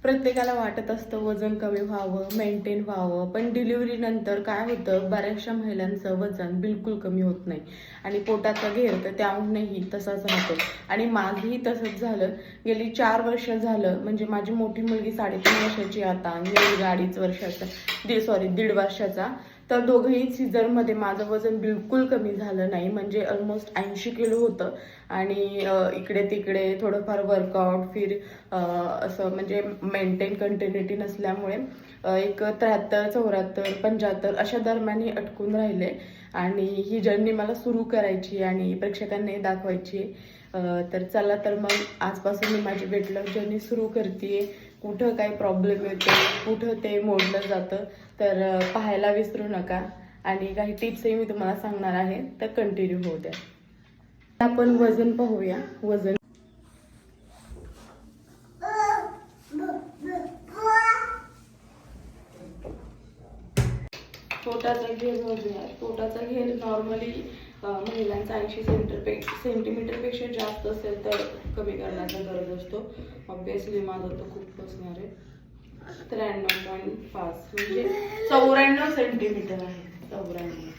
प्रत्येकाला वाटत असतं वजन कमी व्हावं, मेंटेन व्हावं, पण डिलिव्हरीनंतर काय होतं, बऱ्याचशा महिलांचं वजन बिलकुल कमी होत नाही आणि पोटाचा घेर तर त्याहूनही तसाच राहतो. आणि माझंही तसंच झालं. गेली 4 वर्ष झालं, म्हणजे माझी मोठी मुलगी 3.5 वर्षाची आता आणि मुलगा 2.5 वर्षाचा, 1.5 वर्षाचा. तर दोघंही सीझरमध्ये माझं वजन बिलकुल कमी झालं नाही, म्हणजे ऑलमोस्ट 80 किलो होतं. आणि इकडे तिकडे थोडंफार वर्कआउट असं म्हणजे मेंटेन कंटिन्युटी नसल्यामुळे एक 73, 74, 75 अशा दरम्यान अटकून राहिले. आणि ही जर्नी मला सुरू करायची आणि प्रेक्षकांनाही दाखवायची. तर चला, तर मग आजपासून मी माझी वेट लॉस जर्नी सुरू करते. कुठं काही प्रॉब्लेम येतो, कुठं ते मोडलं जातं, तर पाहायला विसरू नका. आणि काही टिप्सही मी तुम्हाला सांगणार आहे, तर कंटिन्यू होऊ द्या. आपण वजन पाहूया. वजन पोटाचा घेर मोजूया. पोटाचा घेर नॉर्मली महिलांचा 80 सेंटीमीटरपेक्षा जास्त असेल तर कमी करण्याचा गरज असतो. ऑब्विसली माझं तर खूप असणार आहे. 93.5 म्हणजे 94 सेंटीमीटर आहे. 94.